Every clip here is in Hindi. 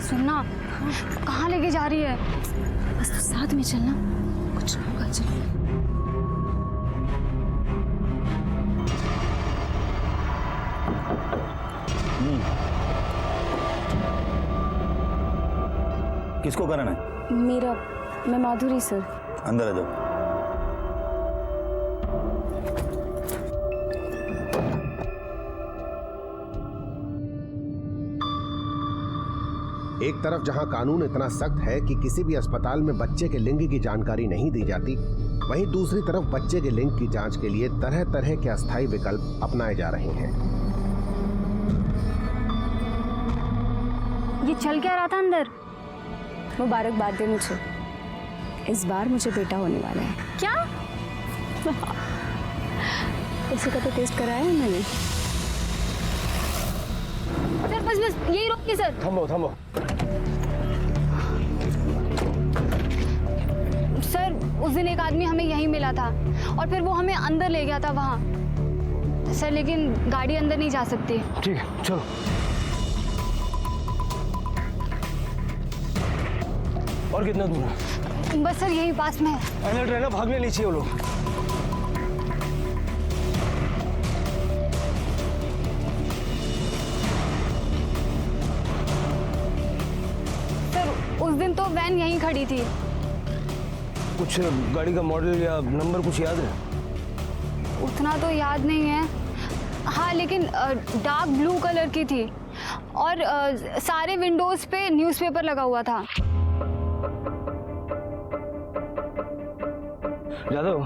सुनना, कहाँ लेके जा रही है? बस तो साथ में चलना, कुछ ना होगा। चल। किसको करना है? मेरा, मैं माधुरी सर। अंदर आ जाओ। एक तरफ जहां कानून इतना सख्त है कि किसी भी अस्पताल में बच्चे के लिंग की जानकारी नहीं दी जाती, वहीं दूसरी तरफ बच्चे के लिंग की जांच के लिए तरह तरह के अस्थायी विकल्प अपनाए जा रहे हैं। ये चल क्या रहा था अंदर? मुबारकबाद दे मुझे, इस बार मुझे बेटा होने वाला है। क्या? इसी का तो टेस्ट कराया है मैंने। सर बस बस यही रोकिए सर। थम्बो थम्बो। सर उस दिन एक आदमी हमें यहीं मिला था और फिर वो हमें अंदर ले गया था वहाँ। सर लेकिन गाड़ी अंदर नहीं जा सकती। ठीक है चलो। और कितना दूर है? बस सर यही पास में है। अलर्ट रहना, भागने नहीं चाहिए वो लोग। सर उस दिन तो वैन यहीं खड़ी थी। कुछ गाड़ी का मॉडल या नंबर कुछ याद है? उतना तो याद नहीं है। हाँ लेकिन डार्क ब्लू कलर की थी और सारे विंडोज पे न्यूज़पेपर लगा हुआ था। यादव,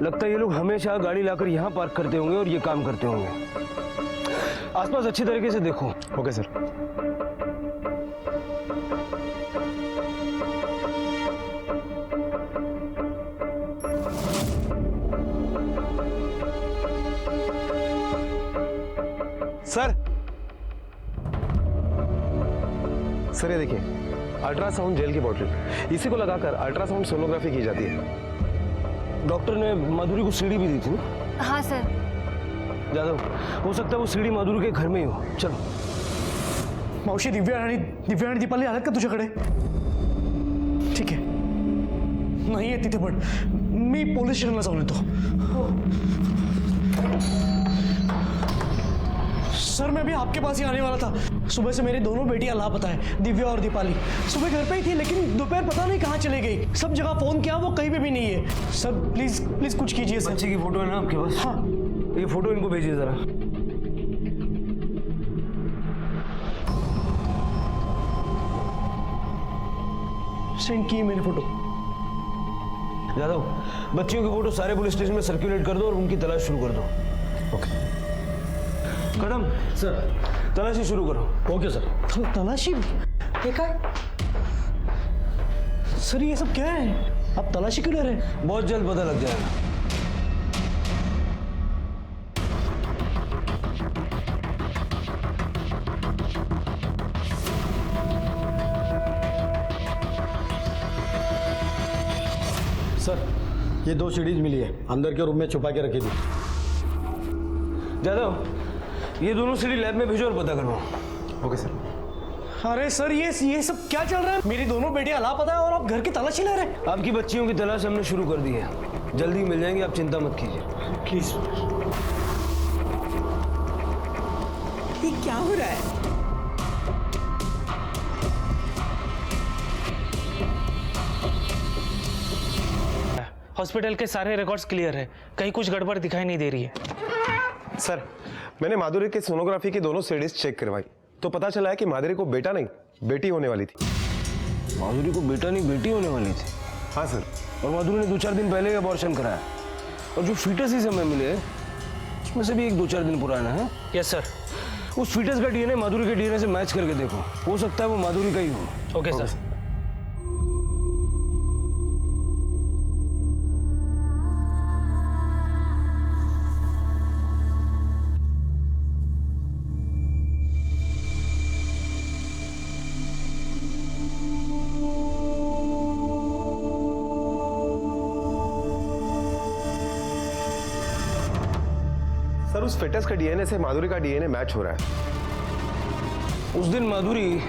लगता है ये लोग हमेशा गाड़ी लाकर यहाँ पार्क करते होंगे और ये काम करते होंगे। आसपास अच्छी तरीके से देखो। Okay sir. सर ये देखिए, अल्ट्रासाउंड जेल की बोतल, इसी को लगाकर अल्ट्रासाउंड सोनोग्राफी की जाती है। डॉक्टर ने माधुरी को सीढ़ी भी दी थी ना? हाँ सर। यादव, हो सकता है वो सीढ़ी माधुरी के घर में ही हो। चलो। मावशी, दिव्या आणि दीपाली आल्यात का तुझ्याकडे? ठीक आहे, नाही आहे तिथे, पण मी पोलीस स्टेशनला जाऊन येतो। सर मैं भी आपके पास ही आने वाला था। सुबह से मेरी दोनों बेटियां लापता है, दिव्या और दीपाली। सुबह घर पे ही थी लेकिन दोपहर पता नहीं कहाँ चले गई। सब जगह फोन किया, वो कहीं पे भी नहीं है। सर प्लीज प्लीज कुछ कीजिए सर। बच्चे की फोटो है ना आपके पास? हाँ। ये फोटो इनको भेजिए जरा। सेंड की मेरी फोटो। यादव, बच्चियों की फोटो सारे पुलिस स्टेशन में सर्कुलेट कर दो और उनकी तलाश शुरू कर दो। ओके कदम सर, तलाशी शुरू करो। Okay sir. तलाशी? ये क्या है? सर ये सब क्या है? आप तलाशी क्यों ले रहे हैं? बहुत जल्द पता लग जाएगा। सर ये 2 सीढ़ीज मिली है, अंदर के रूम में छुपा के रखी थी। यादव, ये दोनों सीढ़ी लैब में भेजो और पता करवाओ। Okay sir. अरे सर ये सब क्या चल रहा है? मेरी दोनों बेटियां लापता है और आप घर की तलाशी ले रहे हैं? आपकी बच्चियों की तलाश हमने शुरू कर दी है, जल्दी मिल जाएंगे, आप चिंता मत कीजिए। प्लीज। ये क्या हो रहा है? हॉस्पिटल के सारे रिकॉर्ड्स क्लियर है, कहीं कुछ गड़बड़ दिखाई नहीं दे रही है। सर मैंने माधुरी की सोनोग्राफी की दोनों सीढ़ीज चेक करवाई तो पता चला है कि माधुरी को बेटा नहीं बेटी होने वाली थी। माधुरी को बेटा नहीं बेटी होने वाली थी? हाँ सर। और माधुरी ने 2-4 दिन पहले अबॉर्शन कराया और जो फीटस इस समय मिले उसमें से भी 1-2-4 दिन पुराना है। Yes sir. उस फीटस का डीएनए माधुरी के डीएनए से मैच करके देखो, हो सकता है वो माधुरी का ही हो। Okay sir. सर उस फिटस का डीएनए से माधुरी का डीएनए मैच हो रहा है। उस दिन माधुरी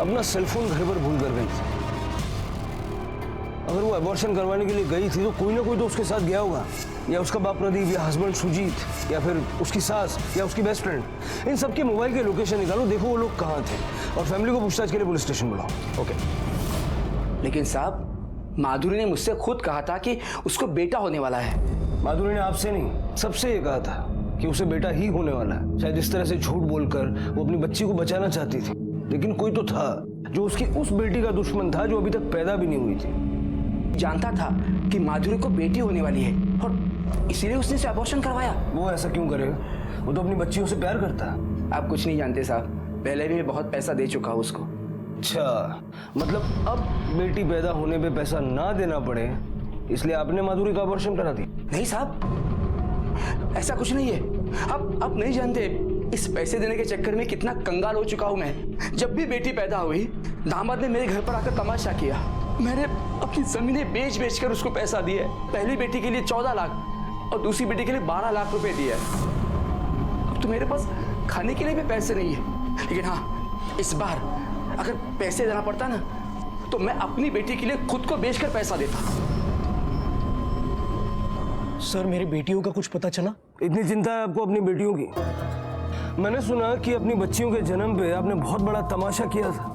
अपना सेलफोन घर पर भूल कर गई थी। अगर वो अबॉर्शन करवाने के लिए गई थी तो कोई ना कोई तो उसके साथ गया होगा, या उसका बाप प्रदीप, या हस्बैंड सुजीत, या फिर उसकी सास, या उसकी बेस्ट फ्रेंड। इन सबके मोबाइल के लोकेशन निकालो, देखो वो लोग कहाँ थे, और फैमिली को पूछताछ के लिए पुलिस स्टेशन बुलाओ। ओके। लेकिन साहब, माधुरी ने मुझसे खुद कहा था कि उसको बेटा होने वाला है। माधुरी ने आपसे नहीं, सबसे ये कहा था कि उसे बेटा ही होने वाला है। शायद इस तरह से झूठ बोलकर वो अपनी बच्ची को बचाना चाहती थी, लेकिन कोई तो था जो उसकी उस बेटी का दुश्मन था जो अभी तक पैदा भी नहीं हुई थी। जानता था कि माधुरी को बेटी होने वाली है और इसीलिए उसने उसे अबॉर्शन करवाया। वो ऐसा क्यों करेगा? वो तो अपनी बच्चियों से प्यार करता है। आप कुछ नहीं जानते साहब, पहले भी मैं बहुत पैसा दे चुका हूँ उसको। अच्छा, मतलब अब बेटी पैदा होने पे पैसा ना देना पड़े इसलिए आपने माधुरी का अबॉर्शन करा दी? नहीं साहब, ऐसा कुछ नहीं है। आप नहीं जानते इस पैसे देने के चक्कर में कितना कंगाल हो चुका हूं मैं। जब भी बेटी पैदा हुई, दामाद ने मेरे घर पर आकर तमाशा किया। मैंने अपनी जमीनें बेच कर उसको पैसा दिया। पहली बेटी के लिए 14 लाख और दूसरी बेटी के लिए 12 लाख रुपए दिए। अब तो मेरे पास खाने के लिए भी पैसे नहीं है। लेकिन हाँ, इस बार अगर पैसे देना पड़ता ना तो मैं अपनी बेटी के लिए खुद को बेचकर पैसा देता। सर, मेरी बेटियों का कुछ पता चला? इतनी चिंता है आपको अपनी बेटियों की? मैंने सुना कि अपनी बच्चियों के जन्म पे आपने बहुत बड़ा तमाशा किया था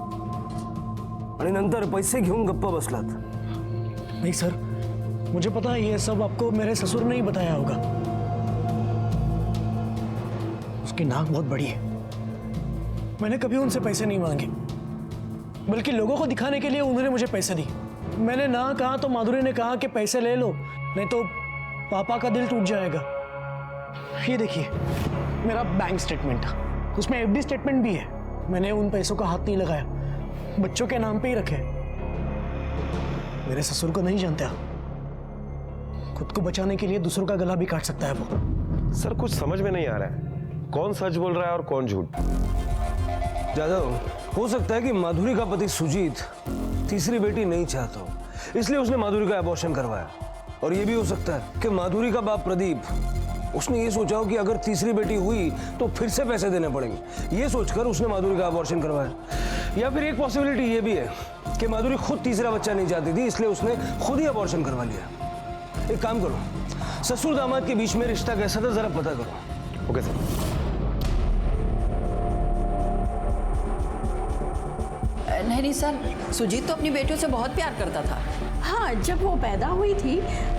आणि नंतर पैसे घेऊन गप्पा बसलात। नहीं सर, मुझे पता है ये सब आपको मेरे ससुर ने ही बताया होगा। उसकी नाक बहुत बड़ी है। मैंने कभी उनसे पैसे नहीं मांगे, बल्कि लोगों को दिखाने के लिए उन्होंने मुझे पैसे दिए। मैंने ना कहा तो माधुरी ने कहा कि पैसे ले लो, नहीं तो पापा का दिल टूट जाएगा। ये देखिए मेरा बैंक स्टेटमेंट, उसमें एफडी स्टेटमेंट भी है। मैंने उन पैसों का हाथ नहीं लगाया, बच्चों के नाम पे ही रखे। मेरे ससुर को नहीं जानते आप। खुद को बचाने के लिए दूसरों का गला भी काट सकता है वो। सर, कुछ समझ में नहीं आ रहा है, कौन सच बोल रहा है और कौन झूठ? जादव, हो सकता है कि माधुरी का पति सुजीत तीसरी बेटी नहीं चाहता हो, इसलिए उसने माधुरी का अबॉर्शन करवाया। और यह भी हो सकता है कि माधुरी का बाप प्रदीप, उसने ये सोचा हो कि अगर तीसरी बेटी हुई तो फिर से पैसे देने पड़ेंगे, ये सोचकर उसने माधुरी का अबॉर्शन करवाया। या फिर एक पॉसिबिलिटी ये भी है कि माधुरी खुद तीसरा बच्चा नहीं चाहती थी, इसलिए उसने खुद ही अबॉर्शन करवा लिया। एक काम करो, ससुर दामाद के बीच में रिश्ता कैसा था जरा पता करो। Okay sir. नहीं सर, सुजीत तो अपनी बेटियों से बहुत प्यार करता था। हाँ, जब वो पैदा हुई थी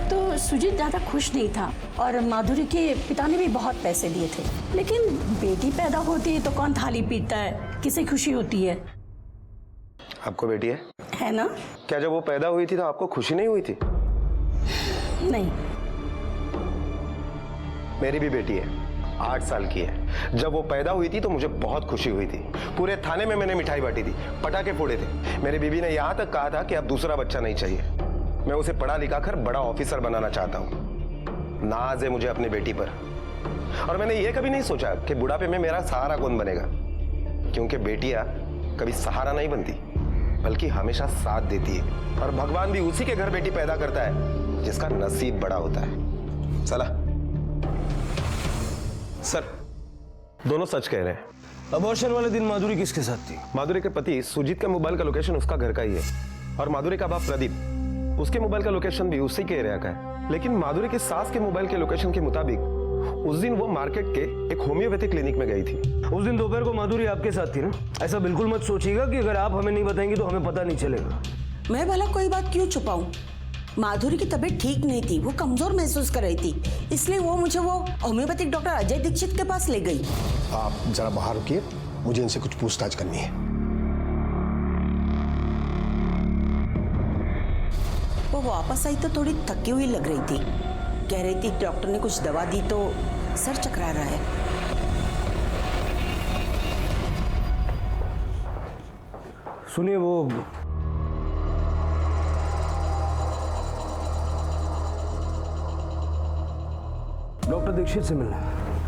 तो सुजीत ज़्यादा खुश नहीं था और माधुरी के पिता ने भी बहुत पैसे दिए थे। लेकिन बेटी पैदा होती है तो कौन थाली पीटता है, किसे खुशी होती है? आपको बेटी है ना? क्या जब वो पैदा हुई थी तो आपको खुशी नहीं हुई थी? नहीं। मेरी भी बेटी है, 8 साल की है। जब वो पैदा हुई थी तो मुझे बहुत खुशी हुई थी। पूरे थाने में मैंने मिठाई बांटी थी, पटाखे फोड़े थे। मेरी बीवी ने यहाँ तक कहा था कि अब दूसरा बच्चा नहीं चाहिए। मैं उसे पढ़ा लिखा कर बड़ा ऑफिसर बनाना चाहता हूँ। नाज है मुझे अपनी बेटी पर। और मैंने ये कभी नहीं सोचा कि बुढ़ापे में मेरा सहारा कौन बनेगा, क्योंकि बेटियां कभी सहारा नहीं बनती बल्कि हमेशा साथ देती है। और भगवान भी उसी के घर बेटी पैदा करता है जिसका नसीब बड़ा होता है। चला सर, दोनों सच कह रहे हैं। अबॉर्शन वाले दिन माधुरी किसके साथ थी? माधुरी के पति सुजीत के मोबाइल का लोकेशन उसका घर का ही है, और माधुरी का बाप प्रदीप, उसके मोबाइल का लोकेशन भी उसी के एरिया का है। लेकिन माधुरी के सास के मोबाइल के लोकेशन के मुताबिक उस दिन वो मार्केट के एक होम्योपैथी क्लिनिक में गई थी। उस दिन दोपहर को माधुरी आपके साथ थी ना? ऐसा बिल्कुल मत सोचिएगा कि अगर आप हमें नहीं बताएंगे तो हमें पता नहीं चलेगा। मैं भला कोई बात क्यों छुपाऊं? माधुरी की तबीयत ठीक नहीं थी, वो कमजोर महसूस कर रही थी, इसलिए वो मुझे वो होम्योपैथिक डॉक्टर अजय दीक्षित के पास ले गई। आप जरा बाहर रुकिए, मुझे इनसे कुछ पूछताछ करनी है। वो वापस आई तो थोड़ी थकी हुई लग रही थी। कह रही थी डॉक्टर ने कुछ दवा दी तो सर चकरा रहा है। सुनिए, वो डॉक्टर दीक्षित से मिलना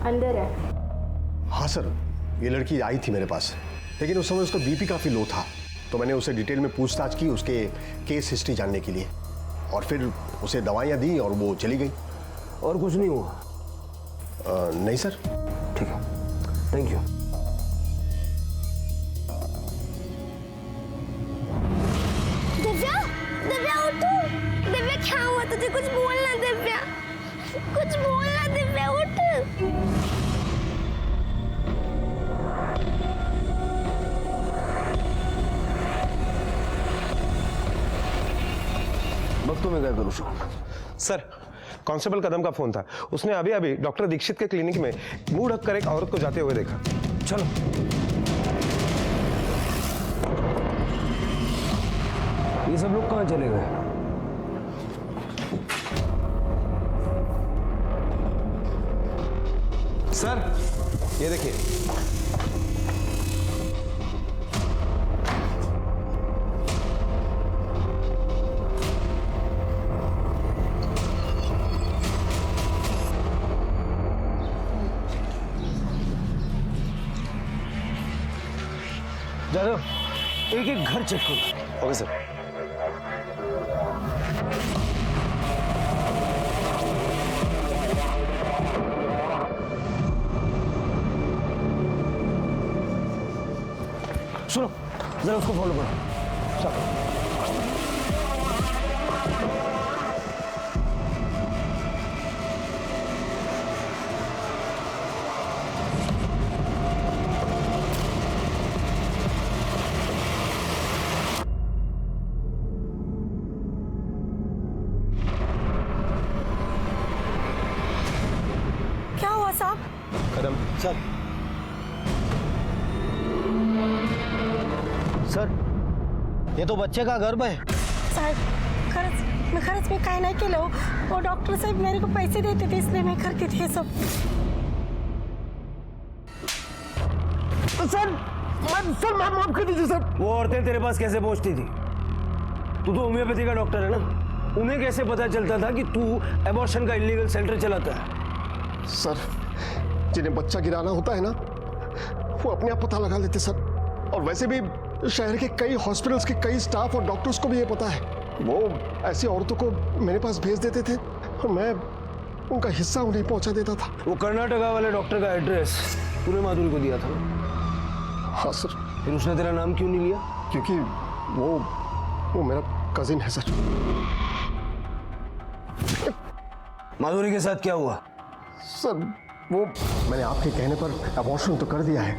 अंदर है। हाँ सर, ये लड़की आई थी मेरे पास, लेकिन उस समय उसका बीपी काफ़ी लो था, तो मैंने उसे डिटेल में पूछताछ की उसके केस हिस्ट्री जानने के लिए, और फिर उसे दवाइयाँ दी और वो चली गई। और कुछ नहीं हुआ? नहीं सर। ठीक है, थैंक यू। अब तो मैं क्या करूँ शुभ? सर, कांस्टेबल कदम का फोन था। उसने अभी अभी डॉक्टर दीक्षित के क्लिनिक में मुंह ढककर एक औरत को जाते हुए देखा। चलो। ये सब लोग कहाँ चले गए? सर, ये देखिए। जादव, एक एक घर चेक करो। Okay sir. सुनो, जरा उसको फॉलो करो। क्या हुआ साहब? कदम सर सर, ये तो बच्चे का गर्भ है। साहेब खरंच मी काय नाही केलं. वो डॉक्टर साहेब मेरे को पैसे देते थे इसलिए मैं करती थी ये सब. सर माफ कर दीजिए सर। वो औरतें तेरे पास कैसे पहुंचती थी? तू तो होम्योपैथी का डॉक्टर है ना, उन्हें कैसे पता चलता था कि तू एबॉर्शन का इलीगल सेंटर चलाता है? सर, जिन्हें बच्चा गिराना होता है ना, वो अपने आप पता लगा लेते सर। और वैसे भी शहर के कई हॉस्पिटल्स के कई स्टाफ और डॉक्टर्स को भी ये पता है। वो ऐसी औरतों को मेरे पास भेज देते थे और मैं उनका हिस्सा उन्हें पहुंचा देता था। वो कर्नाटका वाले डॉक्टर का एड्रेस तूने माधुरी को दिया था? हाँ सर। फिर उसने तेरा नाम क्यों नहीं लिया? क्योंकि वो मेरा कजिन है सर। माधुरी के साथ क्या हुआ? सर, वो मैंने आपके कहने पर अबॉर्शन तो कर दिया है,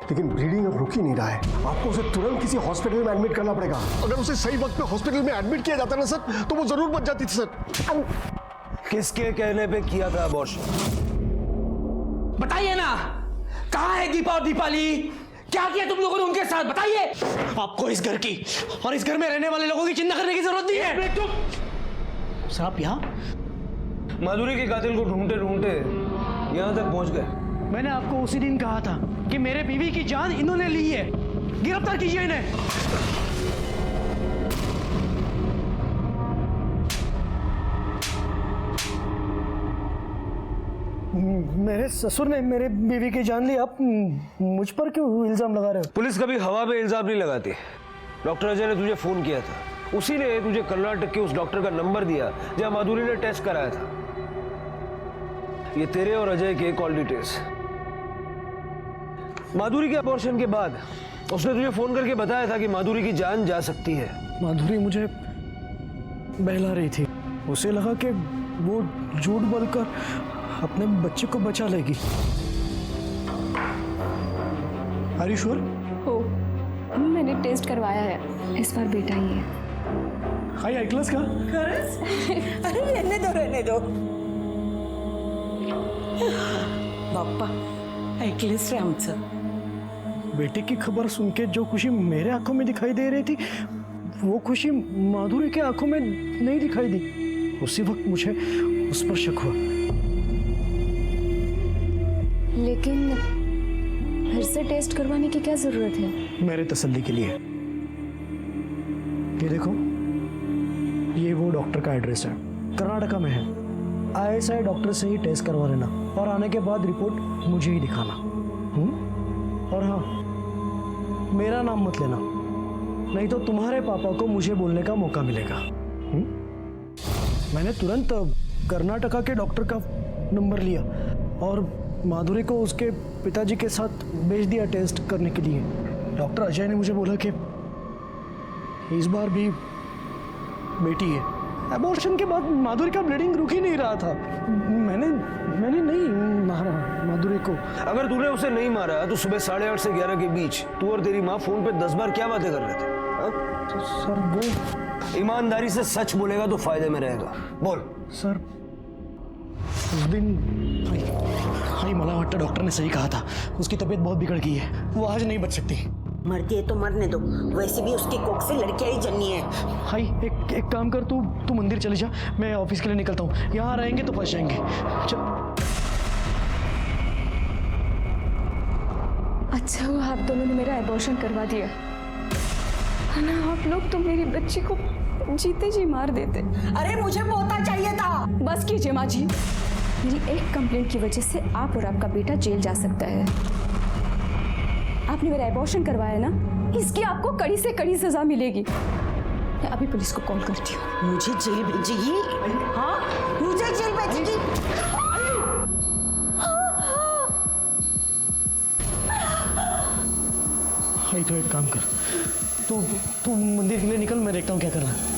लेकिन ब्लीडिंग अब रुक ही नहीं रहा है। आपको उसे तुरंत किसी हॉस्पिटल में एडमिट करना पड़ेगा। अगर उसे सही वक्त पे हॉस्पिटल में एडमिट किया जाता ना सर, तो वो जरूर बच जाती थी सर। किसके कहने पे किया था अबॉर्शन? बताइए ना, कहाँ है दीपा और दीपाली? क्या किया तुम लोगों ने उनके साथ? बताइए। आपको इस घर की और इस घर में रहने वाले लोगों की चिंता करने की जरूरत नहीं है। सर आप यहाँ? माधुरी के कातिल को ढूंढते ढूंढते यहाँ तक पहुंच गए। मैंने आपको उसी दिन कहा था कि मेरे बीवी की जान इन्होंने ली है, गिरफ्तार कीजिए इन्हें। मेरे ससुर ने मेरे बीवी की जान ली, आप मुझ पर क्यों इल्जाम लगा रहे हो? पुलिस कभी हवा पे इल्जाम नहीं लगाती। डॉक्टर अजय ने तुझे फोन किया था, उसी ने तुझे कर्नाटक के उस डॉक्टर का नंबर दिया जहां माधुरी ने टेस्ट कराया था। ये तेरे और अजय के कॉल डिटेल्स। माधुरी के अबॉर्शन के बाद उसने तुझे फोन करके बताया था कि माधुरी की जान जा सकती है। माधुरी मुझे बहला रही थी, उसे लगा कि वो झूठ बोलकर अपने बच्चे को बचा लेगी। Are you sure? हो, मैंने टेस्ट करवाया है, इस बार बेटा ही है। हाय ऐकलंस का? अरे रहने दो बाप्पा, ऐकलेच रे आमचं. बेटे की खबर सुन के जो खुशी मेरे आंखों में दिखाई दे रही थी, वो खुशी माधुरी के आंखों में नहीं दिखाई दी। उसी वक्त मुझे उस पर शक हुआ। लेकिन फिर से टेस्ट करवाने की क्या जरूरत है? मेरे तसल्ली के लिए। ये देखो, ये वो डॉक्टर का एड्रेस है, कर्नाटका में है। ISI डॉक्टर से ही टेस्ट करवा लेना और आने के बाद रिपोर्ट मुझे ही दिखाना। और हाँ, मेरा नाम मत लेना, नहीं तो तुम्हारे पापा को मुझे बोलने का मौका मिलेगा। मैंने तुरंत कर्नाटका के डॉक्टर का नंबर लिया और माधुरी को उसके पिताजी के साथ भेज दिया टेस्ट करने के लिए। डॉक्टर अजय ने मुझे बोला कि इस बार भी बेटी है। अबॉर्शन के बाद माधुरी का ब्लीडिंग रुक ही नहीं रहा था। मैंने नहीं मारा माधुरी को। अगर तूने उसे नहीं मारा तो सुबह 8:30 से 11 के बीच तू और तेरी माँ फोन पे 10 बार क्या बातें कर रहे थे? सर वो ईमानदारी से सच बोलेगा तो फायदे में रहेगा। बोल। सर उस दिन भाई मला वाटतं डॉक्टर ने सही कहा था, उसकी तबीयत बहुत बिगड़ गई है, वो आज नहीं बच सकती। मरती है तो मरने दो, वैसे भी उसके कोख से लड़कियां ही जन्नी है। हाई एक काम कर, तू मंदिर चली जा, मैं ऑफिस के लिए निकलता हूँ। यहाँ रहेंगे तो फंस जाएंगे। चल। अच्छा हुआ आप दोनों ने मेरा एबॉर्शन करवा दिया, वरना आप लोग तो मेरी बच्ची को जीते जी मार देते। अरे मुझे पोता चाहिए था। बस कीजिए माँ जी, मेरी एक कंप्लेंट की वजह से आप और आपका बेटा जेल जा सकता है। आपने मेरा एबॉर्शन करवाया ना, इसकी आपको कड़ी से कड़ी सजा मिलेगी। मैं अभी पुलिस को कॉल करती हूँ। मुझे जेल भेजेगी? हाँ, मुझे जेल भेजेगी? हाई तो एक काम कर, तू मंदिर के लिए निकल, मैं देखता हूँ क्या करना है।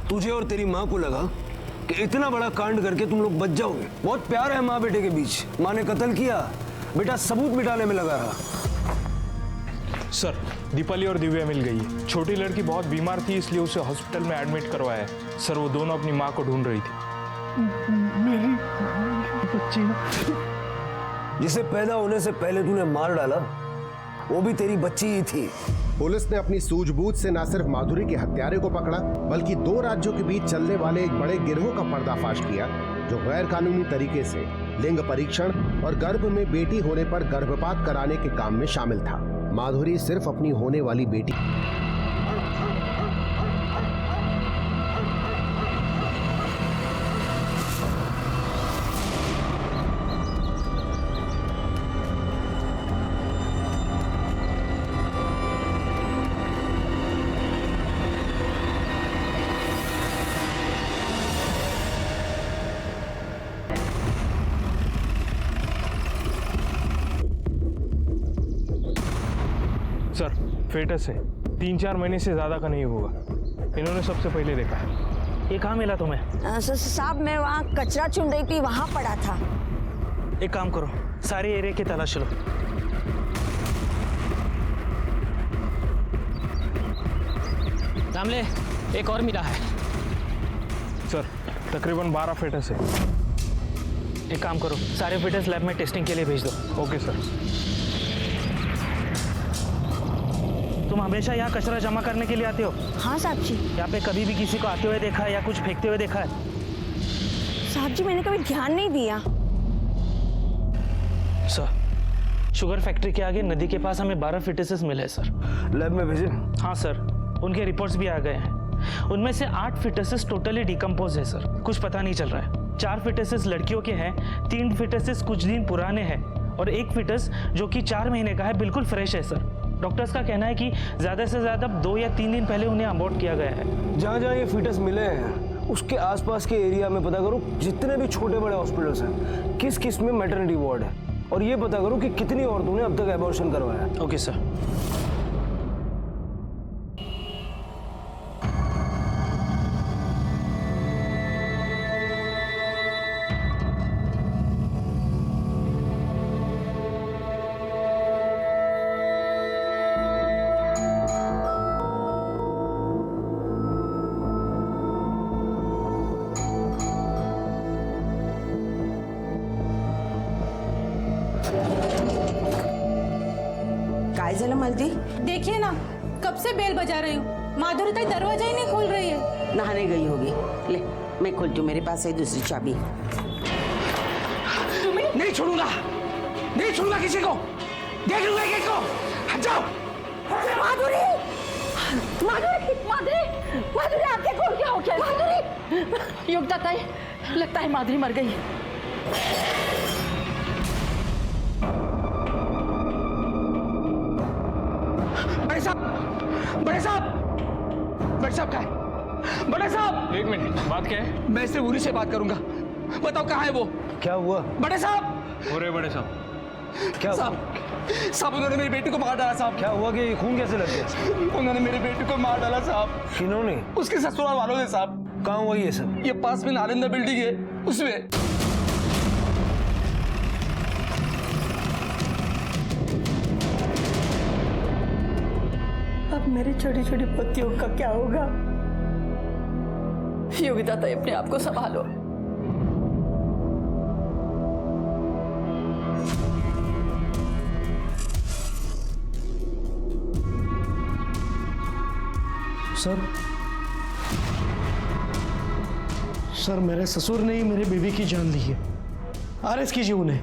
तुझे और तेरी माँ को लगा कि इतना बड़ा कांड करके तुम लोग बच जाओगे। बहुत प्यार है माँ बेटे के बीच। माँ ने कत्ल किया, बेटा सबूत मिटाने में लगा रहा। सर, दीपाली और दिव्या मिल गई है। छोटी लड़की बहुत बीमार थी, इसलिए उसे हॉस्पिटल में एडमिट करवाया है। सर, वो दोनों अपनी माँ को ढूंढ रही थी। मेरी बच्ची जिसे पैदा होने से पहले तूने मार डाला, वो भी तेरी बच्ची ही थी। पुलिस ने अपनी सूझबूझ से न सिर्फ माधुरी के हत्यारे को पकड़ा, बल्कि 2 राज्यों के बीच चलने वाले एक बड़े गिरोह का पर्दाफाश किया, जो गैर कानूनी तरीके से लिंग परीक्षण और गर्भ में बेटी होने पर गर्भपात कराने के काम में शामिल था। माधुरी सिर्फ अपनी होने वाली बेटी सर, फेटस है, 3-4 महीने से ज्यादा का नहीं होगा। इन्होंने सबसे पहले देखा है। ये कहाँ मिला तुम्हें? साहब मैं वहाँ कचरा चुन रही थी, वहाँ पड़ा था। एक काम करो, सारे एरिया की तलाश लो। रामले, एक और मिला है। सर, तकरीबन 12 फेटस है। एक काम करो, सारे फेटस लैब में टेस्टिंग के लिए भेज दो। Okay sir. तुम हमेशा यहाँ कचरा जमा करने के लिए आते हो? हाँ साहब जी। यहाँ पे कभी भी किसी को आते हुए देखा है या कुछ फेंकते हुए देखा है? साहब जी मैंने कभी ध्यान नहीं दिया। सर, शुगर फैक्ट्री के आगे नदी के पास हमें 12 फिटसेस मिले हैं सर। लैब में भेजे? हाँ सर, उनके रिपोर्ट्स भी आ गए हैं। उनमें से 8 फिटसेस टोटली डिकम्पोज है सर, कुछ पता नहीं चल रहा है। 4 फिटसेस लड़कियों के हैं, 3 फिटसेस कुछ दिन पुराने हैं और 1 फिटस जो कि 4 महीने का है बिल्कुल फ्रेश है सर। डॉक्टर्स का कहना है कि ज़्यादा से ज़्यादा 2 या 3 दिन पहले उन्हें अबॉर्ट किया गया है। जहाँ जहाँ ये फीटस मिले हैं उसके आसपास के एरिया में पता करो जितने भी छोटे बड़े हॉस्पिटल्स हैं किस किस में मैटरनिटी वार्ड है, और ये पता करो कि कितनी औरतों ने अब तक एबॉर्शन करवाया है। Okay sir. काय झालं मालती? देखिए ना, कब से बेल बजा रही हूँ, माधुरी ताई दरवाजा ही नहीं खोल रही है। नहाने गई होगी। ले मैं खोलती हूँ, मेरे पास है दूसरी चाबी। नहीं छोड़ूंगा, नहीं छोड़ूंगा किसी को, देख लूंगा किसी को। हट जाओ। माधुरी, माधुरी, माधुरी, माधुरी आपके को क्या हो गया? माधुरी, योगदा ताई, लगता है माधुरी मर गई। बड़े साहब, बड़े साहब, बड़े साहब कहाँ है? बड़े साहब, 1 मिनट, बात क्या है? मैं सिर्फ उन्हीं से बात करूंगा। बताओ कहाँ है वो? क्या हुआ? बड़े साहब, हो रहे बड़े साहब। क्या हुआ? साहब उन्होंने मेरी बेटी को मार डाला साहब। क्या हुआ कि खून कैसे लग गया? उन्होंने मेरी बेटी को मार डाला साहब। किन्होंने? उसके ससुराल वालों ने साहब। कहाँ हुआ ये सब? ये पास में नालंदा बिल्डिंग है, उसमें। अब मेरी छोटी छोटी पोतियों का क्या होगा? योगिता ताई, अपने आप को संभालो। सर मेरे ससुर ने ही मेरे बेबी की जान ली है। अरेस्ट कीजिए उन्हें।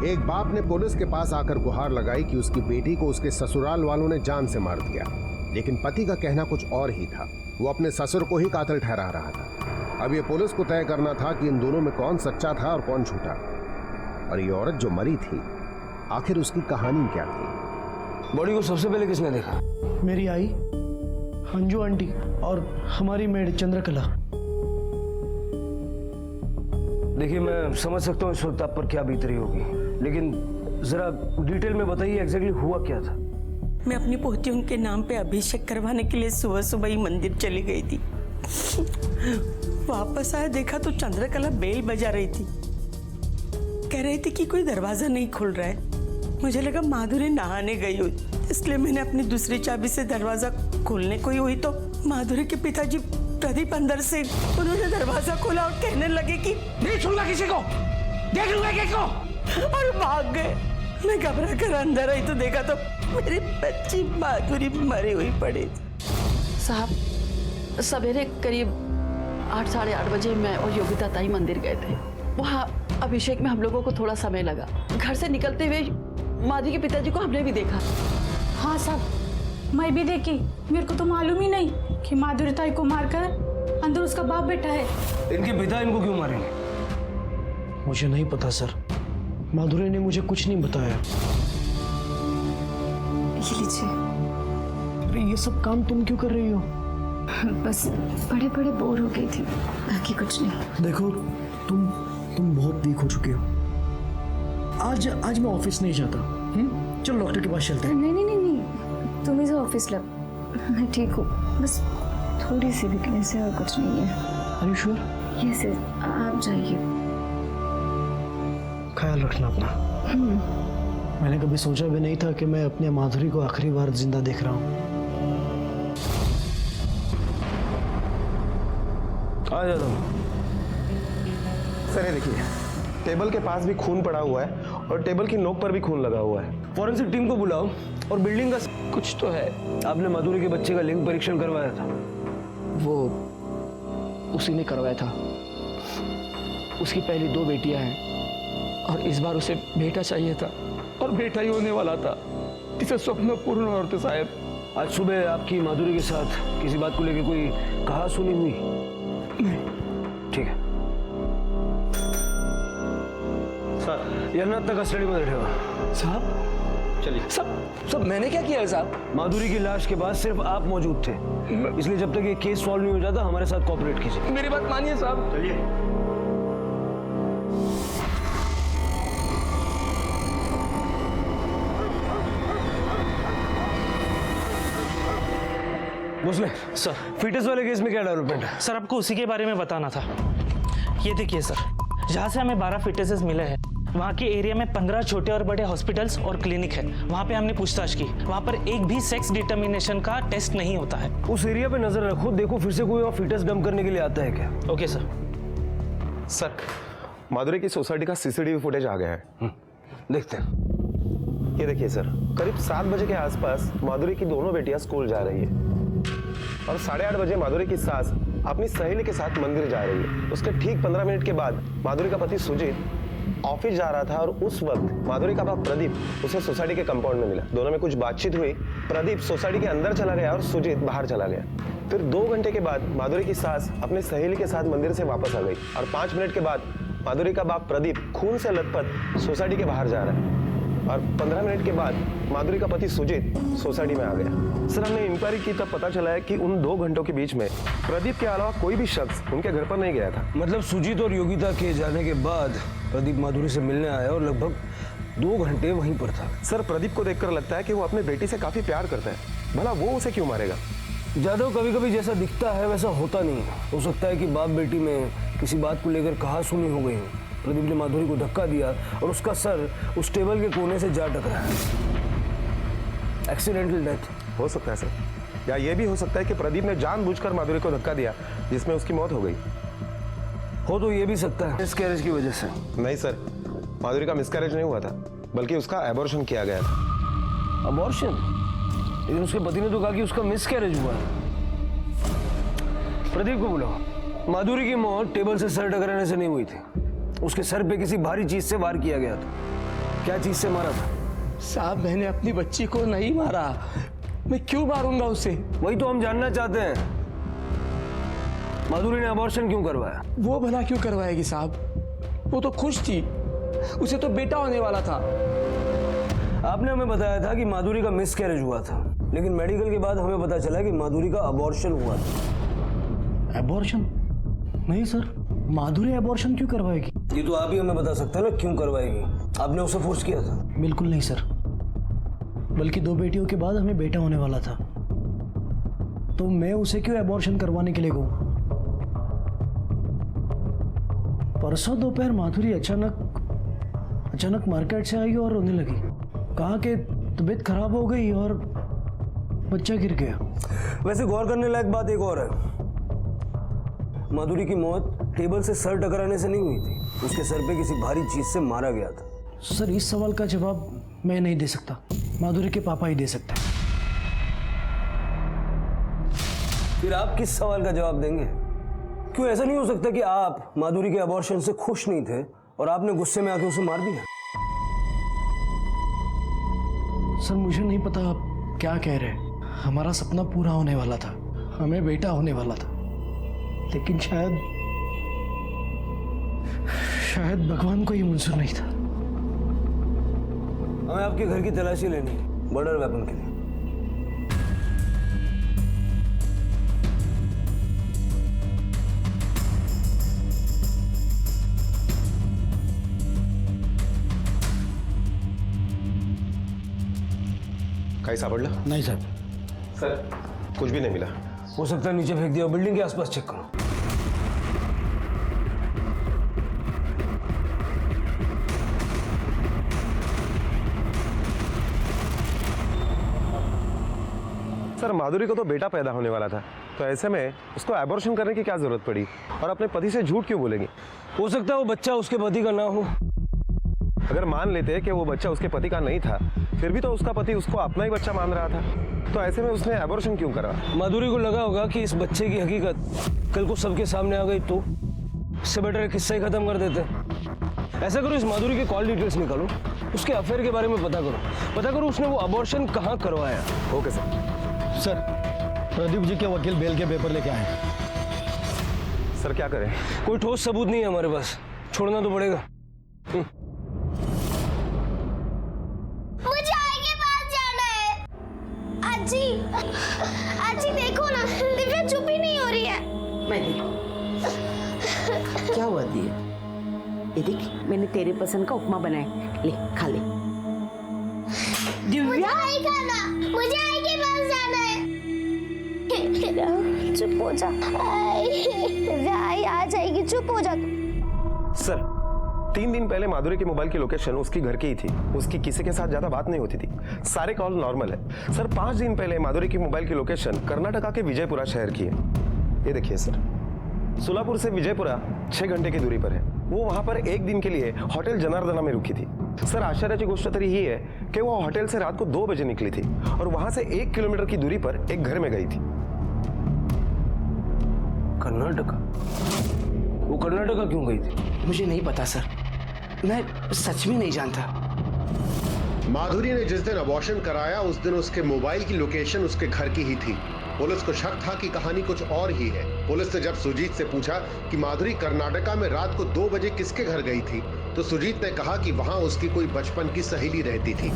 एक बाप ने पुलिस के पास आकर गुहार लगाई कि उसकी बेटी को उसके ससुराल वालों ने जान से मार दिया, लेकिन पति का कहना कुछ और ही था। वो अपने ससुर को ही कातिल ठहरा रहा था। अब ये पुलिस को तय करना था कि इन दोनों में कौन सच्चा था और कौन झूठा। और ये औरत जो मरी थी, आखिर उसकी कहानी क्या थी? बॉडी को सबसे पहले किसने देखा? मेरी आई, अंजू आंटी और हमारी मेड चंद्रकला। देखिए, मैं समझ सकता हूँ इस वक्त आप पर क्या बीत रही होगी, लेकिन जरा डिटेल में बताइए एग्जैक्टली हुआ क्या था। मैं अपनी पोतियों के नाम पे अभिषेक करवाने के लिए सुबह सुबह ही मंदिर चली गई थी। वापस आया, देखा तो चंद्रकला बेल बजा रही थी। कह रही थी कि कोई दरवाजा नहीं खुल रहा है। मुझे लगा माधुरी नहाने गई हुई, इसलिए मैंने अपनी दूसरी चाबी से दरवाजा खोलने को ही हुई तो माधुरी के पिताजी प्रदीप अंदर से उन्होंने दरवाजा खोला और कहने लगे कि नहीं छूंगा किसी को, देख लूंगा किसको, और भाग गए। मैं घबरा कर अंदर आई तो देखा तो मेरी बच्ची माधुरी मरी हुई पड़ी थी। साहब, सवेरे करीब 8 साढ़े 8 बजे मैं और योगिता ताई मंदिर गए थे। वहाँ अभिषेक में हम लोगों को थोड़ा समय लगा। घर से निकलते हुए माधुरी के पिताजी को हमने भी देखा। हाँ साहब, मैं भी देखी। मेरे को तो मालूम ही नहीं कि माधुरी ताई को मारकर अंदर उसका बाप बैठा है। इनके पिता इनको क्यों मारेंगे? मुझे नहीं पता सर, माधुरी ने मुझे कुछ नहीं बताया। ये लीजिए। अरे ये सब काम तुम क्यों कर रही हो? बस बड़े बड़े बोर हो गई थी, बाकी कुछ नहीं। देखो, तुम बहुत वीक हो चुके हो। आज मैं ऑफिस नहीं जाता। चलो डॉक्टर के पास चलते हैं। नहीं, तुम इसे ऑफिस लग। मैं ठीक हूँ, बस थोड़ी सी वीकनेस है और कुछ नहीं है। Are you sure? यस, आप जाइए। ख्याल रखना अपना। मैंने कभी सोचा भी नहीं था कि मैं अपने माधुरी को आखिरी बार जिंदा देख रहा हूँ। आ जाता हूँ। सर ये देखिए, टेबल के पास भी खून पड़ा हुआ है और टेबल की नोक पर भी खून लगा हुआ है। फॉरेंसिक टीम को बुलाओ और बिल्डिंग का कुछ तो है। आपने माधुरी के बच्चे का लिंग परीक्षण करवाया था? वो उसी ने करवाया था। उसकी पहली 2 बेटियां हैं और इस बार उसे बेटा चाहिए था और बेटा ही होने वाला था। इसे स्वप्न पूर्ण होते शायद। आज सुबह आपकी माधुरी के साथ किसी बात को लेकर कोई कहा सुनी हुई? नहीं। ठीक है सर, यांना तक कस्टडी में रखेगा। साहब चलिए। सब मैंने क्या किया है साहब? माधुरी की लाश के बाद सिर्फ आप मौजूद थे, इसलिए जब तक ये केस सॉल्व नहीं हो जाता हमारे साथ कोऑपरेट कीजिए। मेरी बात मानिए साहब। चलिए। भोसले सर, फिटनेस वाले केस में क्या डेवलपमेंट है? सर आपको उसी के बारे में बताना था। ये देखिए सर, जहाँ से हमें 12 फिटनेसेस मिले हैं, वहाँ के एरिया में 15 छोटे और बड़े हॉस्पिटल्स और क्लिनिक है। वहाँ पे हमने पूछताछ की, वहाँ पर एक भी सेक्स डिटर्मिनेशन का टेस्ट नहीं होता है। उस एरिया पे नजर रखो, देखो फिर से कोई और फिटनेस डंप करने के लिए आता है क्या? Okay sir. सर, माधुरी की सोसाइटी का सीसीटीवी फुटेज आ गया है। देखते हैं। ये देखिए सर, करीब 7 बजे के आसपास माधुरी की दोनों बेटियां स्कूल जा रही है और 8:30 बजे माधुरी की सास अपनी सहेली के साथ मंदिर जा रही है। उसके ठीक 15 मिनट के बाद माधुरी का पति सुजीत ऑफिस जा रहा था और उस वक्त माधुरी का बाप प्रदीप उसे सोसाइटी के कंपाउंड में मिला। दोनों में कुछ बातचीत हुई। प्रदीप सोसाइटी के अंदर चला गया और सुजीत बाहर चला गया। फिर 2 घंटे के बाद माधुरी की सास अपनी सहेली के साथ मंदिर से वापस आ गई और 5 मिनट के बाद माधुरी का बाप प्रदीप खून से लथपथ सोसाइटी के बाहर जा रहा है और 15 मिनट के बाद माधुरी का पति सुजीत सोसाइटी में आ गया। सर, हमने इंक्वायरी की तब पता चला है कि उन 2 घंटों के बीच में प्रदीप के अलावा कोई भी शख्स उनके घर पर नहीं गया था। मतलब सुजीत और योगिता के जाने के बाद प्रदीप माधुरी से मिलने आया और लगभग 2 घंटे वहीं पर था। सर, प्रदीप को देखकर लगता है कि वो अपनी बेटी से काफी प्यार करता है। भला वो उसे क्यों मारेगा? जादव, कभी कभी जैसा दिखता है वैसा होता नहीं है। हो सकता है कि बाप बेटी में किसी बात को लेकर कहा सुनी हो गई हो। प्रदीप ने माधुरी को धक्का दिया और उसका सर उस टेबल के कोने से जा टकराया। एक्सीडेंटल डेथ हो सकता है सर, या ये भी हो सकता है कि प्रदीप ने जानबूझकर माधुरी को धक्का दिया जिसमें उसकी मौत हो गई। हो तो ये भी सकता है मिसकैरेज की वजह से। नहीं सर, माधुरी का मिसकैरेज नहीं हुआ था, बल्कि उसका एबॉर्शन किया गया था। अबॉर्शन? लेकिन उसके पति ने तो कहा कि उसका मिसकैरेज हुआ है। प्रदीप को बुलाओ। माधुरी की मौत टेबल से सर टकराने से नहीं हुई थी, उसके सर पे किसी भारी चीज से वार किया गया था। क्या चीज से मारा था? साहब मैंने अपनी बच्ची को नहीं मारा, मैं क्यों मारूंगा उसे? वही तो हम जानना चाहते हैं। माधुरी ने अबॉर्शन क्यों करवाया? वो भला क्यों करवाएगी साहब, वो तो खुश थी, उसे तो बेटा होने वाला था। आपने हमें बताया था कि माधुरी का मिसकैरेज हुआ था, लेकिन मेडिकल के बाद हमें पता चला कि माधुरी का अबॉर्शन हुआ था। एबॉर्शन? नहीं सर, माधुरी एबॉर्शन क्यों करवाएगी? ये तो आप ही हमें बता सकते हैं ना, क्यों करवाएगी? आपने उसे फोर्स किया था? बिल्कुल नहीं सर, बल्कि 2 बेटियों के बाद हमें बेटा होने वाला था, तो मैं उसे क्यों एबॉर्शन करवाने के लिए कहूँ? परसों दोपहर माधुरी अचानक मार्केट से आई और रोने लगी। कहा कि तबीयत खराब हो गई और बच्चा गिर गया। वैसे गौर करने लायक बात एक और है, माधुरी की मौत टेबल से सर टकराने से नहीं हुई थी, उसके सर पे किसी भारी चीज से मारा गया था। सर इस सवाल का जवाब मैं नहीं दे सकता, माधुरी के पापा ही दे सकते हैं। फिर आप किस सवाल का जवाब देंगे? क्यों ऐसा नहीं हो सकता कि आप माधुरी के अबॉर्शन से खुश नहीं थे और आपने गुस्से में आके उसे मार दिया? सर मुझे नहीं पता आप क्या कह रहे हैं। हमारा सपना पूरा होने वाला था, हमें बेटा होने वाला था, लेकिन शायद भगवान को ये मंजूर नहीं था। हमें आपके घर की तलाशी लेनी है मर्डर वेपन के लिए। कहीं सापडला? नहीं साहब। सर कुछ भी नहीं मिला। हो सकता है नीचे फेंक दिया, बिल्डिंग के आसपास चेक करो। सर माधुरी को तो बेटा पैदा होने वाला था, तो ऐसे में उसको एबॉर्शन करने की क्या जरूरत पड़ी, और अपने पति से झूठ क्यों बोलेगी? हो सकता है वो बच्चा उसके पति का ना हो। अगर मान लेते कि वो बच्चा उसके पति का नहीं था, फिर भी तो उसका पति उसको अपना ही बच्चा मान रहा था, तो ऐसे में उसने एबॉर्शन क्यों करा? माधुरी को लगा होगा कि इस बच्चे की हकीकत कल को सबके सामने आ गई तो इससे बेटर है किस्सा ही खत्म कर देते। ऐसा करो, इस माधुरी के कॉल डिटेल्स निकालो, उसके अफेयर के बारे में पता करो उसने वो अबॉर्शन कहाँ करवाया। Okay sir. Sir Pradeep ji के वकील बेल के पेपर लेके आए हैं। सर क्या करें? कोई ठोस सबूत नहीं है हमारे पास, छोड़ना तो पड़ेगा। मुझे आई के पास जाना है। आजी देखो ना, दिव्या चुप ही नहीं हो रही है। मैं देखूं। क्या हुआ दिया? ये देख, मैंने तेरे पसंद का उपमा बनाया, ले खा ले। मुझे आई खाना, मुझे आई के पास जाना है। चुप हो जा, आई आ जाएगी, चुप हो जा। सर 3 दिन पहले माधुरी के मोबाइल की लोकेशन उसकी घर की ही थी, उसकी किसी के साथ ज्यादा बात नहीं होती थी, सारे कॉल नॉर्मल है। सर 5 दिन पहले माधुरी की मोबाइल की लोकेशन कर्नाटका के विजयपुरा शहर की है। ये देखिए सर, सोलापुर से विजयपुरा 6 घंटे की दूरी पर है। वो वहां पर 1 दिन के लिए होटल जनार्दना में रुकी थी। सर आश्चर्य की गोष्ट तरी ही है कि वो होटल से रात को 2 बजे निकली थी और वहां से 1 किलोमीटर की दूरी पर एक घर में गई थी। कर्नाटका? वो कर्नाटका क्यों गई थी? मुझे नहीं पता सर, मैं सच में नहीं जानता। माधुरी ने जिस दिन अबॉर्शन कराया उस दिन उसके मोबाइल की लोकेशन उसके घर की ही थी। पुलिस को शक था कि कहानी कुछ और ही है। पुलिस ने जब सुजीत से पूछा कि माधुरी कर्नाटका में रात को 2 बजे किसके घर गई थी, तो सुजीत ने कहा कि वहां उसकी कोई बचपन की सहेली रहती थी।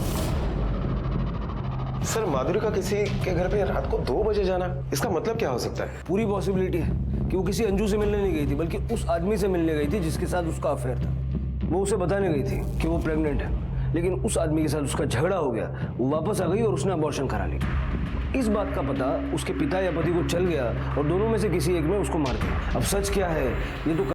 सर माधुरी का किसी के घर पे रात को 2 बजे जाना, इसका मतलब क्या हो सकता है? पूरी पॉसिबिलिटी है कि वो किसी अंजू से मिलने नहीं गई थी, बल्कि उस आदमी से मिलने गई थी जिसके साथ उसका अफेयर था। वो उसे बताने गई थी कि वो प्रेग्नेंट है, लेकिन उस आदमी के साथ उसका झगड़ा हो गया, वो वापस आ गई और उसने अबॉर्शन करा लिया। इस बात का पता उसके पिता या पति को चल गया और दोनों में से किसी एक ने उसको मार दिया। अब सच क्या है ये तो